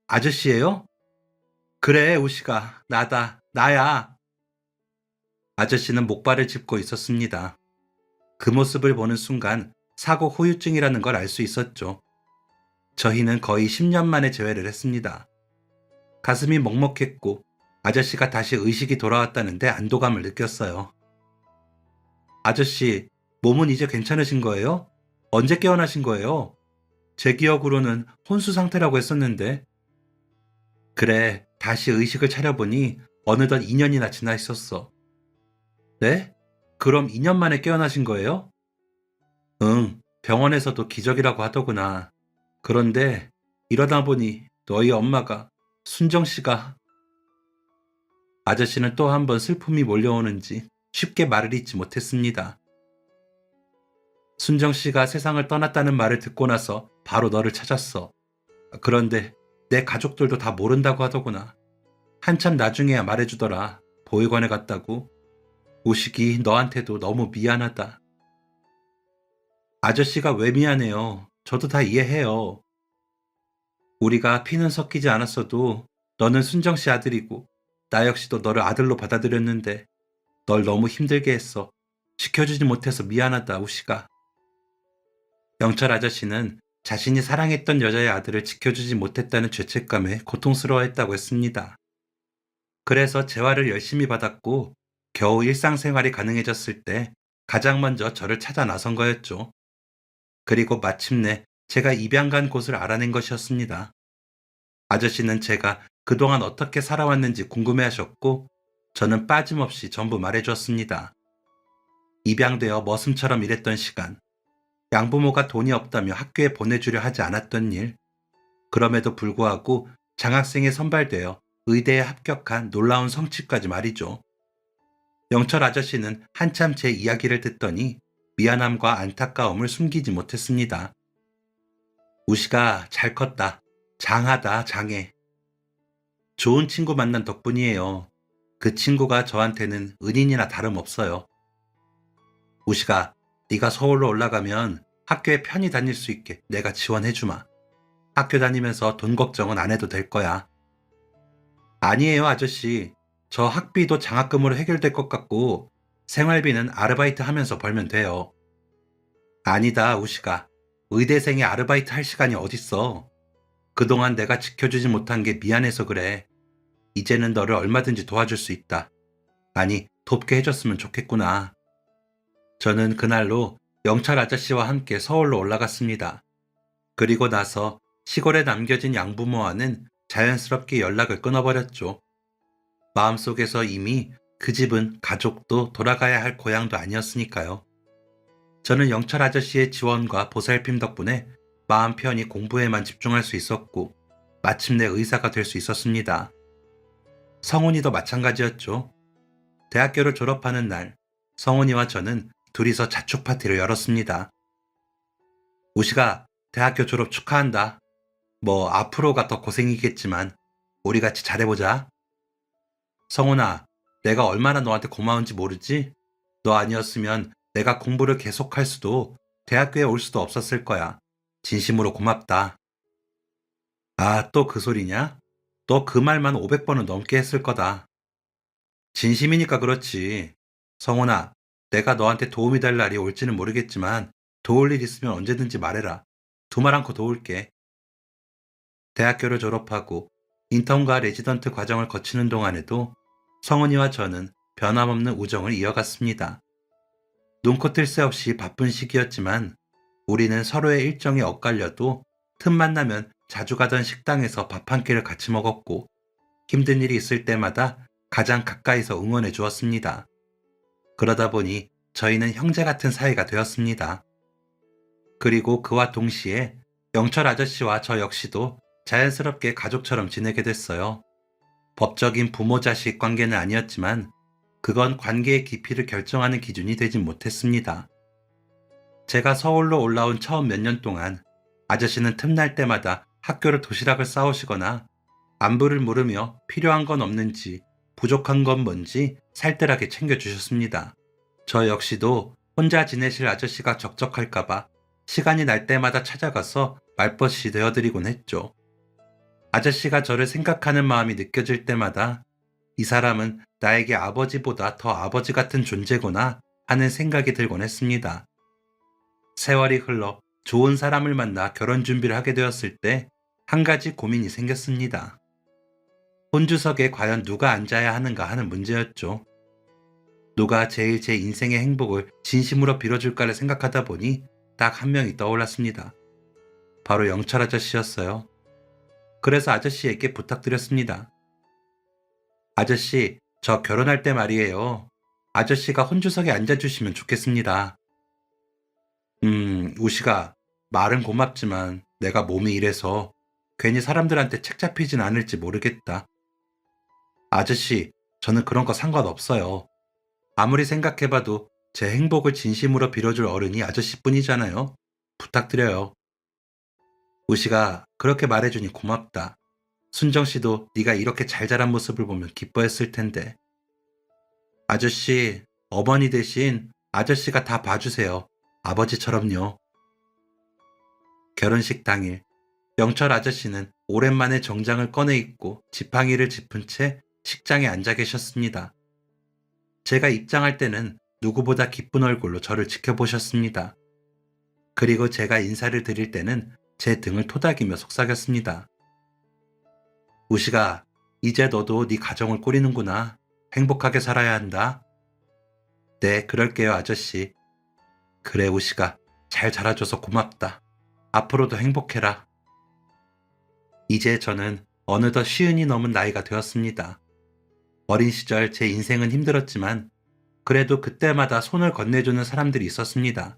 아저씨예요? 그래, 우식아, 나다, 나야. 아저씨는 목발을 짚고 있었습니다. 그 모습을 보는 순간 사고 후유증이라는 걸 알 수 있었죠. 저희는 거의 10년 만에 재회를 했습니다. 가슴이 먹먹했고 아저씨가 다시 의식이 돌아왔다는데 안도감을 느꼈어요. 아저씨, 몸은 이제 괜찮으신 거예요? 언제 깨어나신 거예요? 제 기억으로는 혼수 상태라고 했었는데. 그래, 다시 의식을 차려보니 어느덧 2년이나 지나 있었어. 네? 그럼 2년 만에 깨어나신 거예요? 응, 병원에서도 기적이라고 하더구나. 그런데 일어나 보니 너희 엄마가, 순정 씨가. 아저씨는 또 한 번 슬픔이 몰려오는지 쉽게 말을 잇지 못했습니다. 순정 씨가 세상을 떠났다는 말을 듣고 나서 바로 너를 찾았어. 그런데 내 가족들도 다 모른다고 하더구나. 한참 나중에야 말해주더라. 보육원에 갔다고. 우식이 너한테도 너무 미안하다. 아저씨가 왜 미안해요? 저도 다 이해해요. 우리가 피는 섞이지 않았어도 너는 순정 씨 아들이고 나 역시도 너를 아들로 받아들였는데 널 너무 힘들게 했어. 지켜주지 못해서 미안하다, 우식아. 영철 아저씨는 자신이 사랑했던 여자의 아들을 지켜주지 못했다는 죄책감에 고통스러워했다고 했습니다. 그래서 재활을 열심히 받았고 겨우 일상생활이 가능해졌을 때 가장 먼저 저를 찾아 나선 거였죠. 그리고 마침내 제가 입양 간 곳을 알아낸 것이었습니다. 아저씨는 제가 그동안 어떻게 살아왔는지 궁금해하셨고 저는 빠짐없이 전부 말해주었습니다. 입양되어 머슴처럼 일했던 시간, 양부모가 돈이 없다며 학교에 보내주려 하지 않았던 일, 그럼에도 불구하고 장학생에 선발되어 의대에 합격한 놀라운 성취까지 말이죠. 영철 아저씨는 한참 제 이야기를 듣더니 미안함과 안타까움을 숨기지 못했습니다. 우시가 잘 컸다. 장하다, 장해. 좋은 친구 만난 덕분이에요. 그 친구가 저한테는 은인이나 다름없어요. 우시가 네가 서울로 올라가면 학교에 편히 다닐 수 있게 내가 지원해주마. 학교 다니면서 돈 걱정은 안 해도 될 거야. 아니에요, 아저씨. 저 학비도 장학금으로 해결될 것 같고 생활비는 아르바이트 하면서 벌면 돼요. 아니다, 우시가. 의대생이 아르바이트 할 시간이 어딨어. 그동안 내가 지켜주지 못한 게 미안해서 그래. 이제는 너를 얼마든지 도와줄 수 있다. 아니, 돕게 해줬으면 좋겠구나. 저는 그날로 영철 아저씨와 함께 서울로 올라갔습니다. 그리고 나서 시골에 남겨진 양부모와는 자연스럽게 연락을 끊어버렸죠. 마음속에서 이미 그 집은 가족도 돌아가야 할 고향도 아니었으니까요. 저는 영철 아저씨의 지원과 보살핌 덕분에 마음 편히 공부에만 집중할 수 있었고 마침내 의사가 될 수 있었습니다. 성훈이도 마찬가지였죠. 대학교를 졸업하는 날, 성훈이와 저는 둘이서 자축 파티를 열었습니다. 우시가 대학교 졸업 축하한다. 뭐 앞으로가 더 고생이겠지만 우리 같이 잘해보자. 성훈아, 내가 얼마나 너한테 고마운지 모르지? 너 아니었으면 내가 공부를 계속할 수도 대학교에 올 수도 없었을 거야. 진심으로 고맙다. 아, 또 그 소리냐? 너 그 말만 500번은 넘게 했을 거다. 진심이니까 그렇지. 성훈아, 내가 너한테 도움이 될 날이 올지는 모르겠지만 도울 일 있으면 언제든지 말해라. 두말 않고 도울게. 대학교를 졸업하고 인턴과 레지던트 과정을 거치는 동안에도 성훈이와 저는 변함없는 우정을 이어갔습니다. 눈코 뜰 새 없이 바쁜 시기였지만 우리는 서로의 일정에 엇갈려도 틈만 나면 자주 가던 식당에서 밥 한 끼를 같이 먹었고 힘든 일이 있을 때마다 가장 가까이서 응원해 주었습니다. 그러다 보니 저희는 형제 같은 사이가 되었습니다. 그리고 그와 동시에 영철 아저씨와 저 역시도 자연스럽게 가족처럼 지내게 됐어요. 법적인 부모-자식 관계는 아니었지만 그건 관계의 깊이를 결정하는 기준이 되진 못했습니다. 제가 서울로 올라온 처음 몇 년 동안 아저씨는 틈날 때마다 학교를 도시락을 싸오시거나 안부를 물으며 필요한 건 없는지 부족한 건 뭔지 살뜰하게 챙겨주셨습니다. 저 역시도 혼자 지내실 아저씨가 적적할까봐 시간이 날 때마다 찾아가서 말벗이 되어드리곤 했죠. 아저씨가 저를 생각하는 마음이 느껴질 때마다 이 사람은 나에게 아버지보다 더 아버지 같은 존재구나 하는 생각이 들곤 했습니다. 세월이 흘러 좋은 사람을 만나 결혼 준비를 하게 되었을 때 한 가지 고민이 생겼습니다. 혼주석에 과연 누가 앉아야 하는가 하는 문제였죠. 누가 제일 제 인생의 행복을 진심으로 빌어줄까를 생각하다 보니 딱 한 명이 떠올랐습니다. 바로 영철 아저씨였어요. 그래서 아저씨에게 부탁드렸습니다. 아저씨, 저 결혼할 때 말이에요. 아저씨가 혼주석에 앉아주시면 좋겠습니다. 우시가, 말은 고맙지만 내가 몸이 이래서 괜히 사람들한테 책 잡히진 않을지 모르겠다. 아저씨, 저는 그런 거 상관없어요. 아무리 생각해봐도 제 행복을 진심으로 빌어줄 어른이 아저씨뿐이잖아요. 부탁드려요. 우시가 그렇게 말해주니 고맙다. 순정씨도 네가 이렇게 잘 자란 모습을 보면 기뻐했을 텐데. 아저씨, 어머니 대신 아저씨가 다 봐주세요. 아버지처럼요. 결혼식 당일, 영철 아저씨는 오랜만에 정장을 꺼내 입고 지팡이를 짚은 채 식장에 앉아 계셨습니다. 제가 입장할 때는 누구보다 기쁜 얼굴로 저를 지켜보셨습니다. 그리고 제가 인사를 드릴 때는 제 등을 토닥이며 속삭였습니다. 우시가, 이제 너도 네 가정을 꾸리는구나. 행복하게 살아야 한다. 네, 그럴게요, 아저씨. 그래, 우시가, 잘 자라줘서 고맙다. 앞으로도 행복해라. 이제 저는 어느덧 50이 넘은 나이가 되었습니다. 어린 시절 제 인생은 힘들었지만 그래도 그때마다 손을 건네주는 사람들이 있었습니다.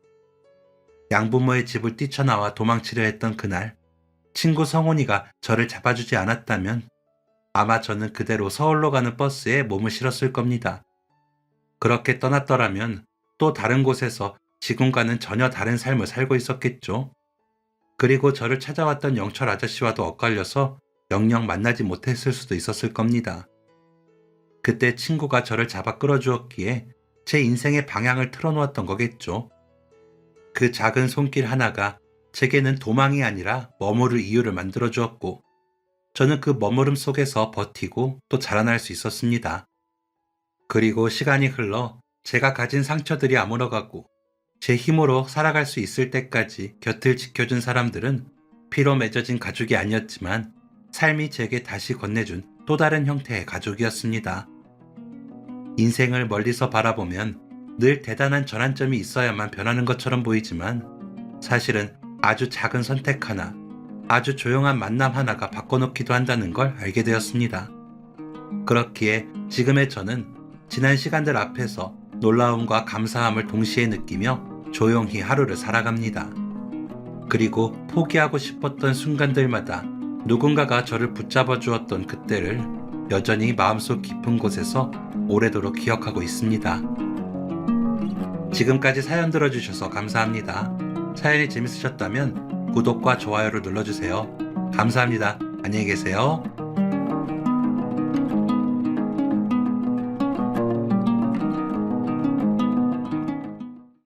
양부모의 집을 뛰쳐나와 도망치려 했던 그날, 친구 성훈이가 저를 잡아주지 않았다면 아마 저는 그대로 서울로 가는 버스에 몸을 실었을 겁니다. 그렇게 떠났더라면 또 다른 곳에서 지금과는 전혀 다른 삶을 살고 있었겠죠. 그리고 저를 찾아왔던 영철 아저씨와도 엇갈려서 영영 만나지 못했을 수도 있었을 겁니다. 그때 친구가 저를 잡아 끌어주었기에 제 인생의 방향을 틀어놓았던 거겠죠. 그 작은 손길 하나가 제게는 도망이 아니라 머무를 이유를 만들어주었고, 저는 그 머무름 속에서 버티고 또 자라날 수 있었습니다. 그리고 시간이 흘러 제가 가진 상처들이 아물어가고 제 힘으로 살아갈 수 있을 때까지 곁을 지켜준 사람들은 피로 맺어진 가족이 아니었지만 삶이 제게 다시 건네준 또 다른 형태의 가족이었습니다. 인생을 멀리서 바라보면 늘 대단한 전환점이 있어야만 변하는 것처럼 보이지만 사실은 아주 작은 선택 하나, 아주 조용한 만남 하나가 바꿔놓기도 한다는 걸 알게 되었습니다. 그렇기에 지금의 저는 지난 시간들 앞에서 놀라움과 감사함을 동시에 느끼며 조용히 하루를 살아갑니다. 그리고 포기하고 싶었던 순간들마다 누군가가 저를 붙잡아 주었던 그때를 여전히 마음속 깊은 곳에서 오래도록 기억하고 있습니다. 지금까지 사연 들어주셔서 감사합니다. 사연이 재밌으셨다면 구독과 좋아요를 눌러주세요. 감사합니다. 안녕히 계세요.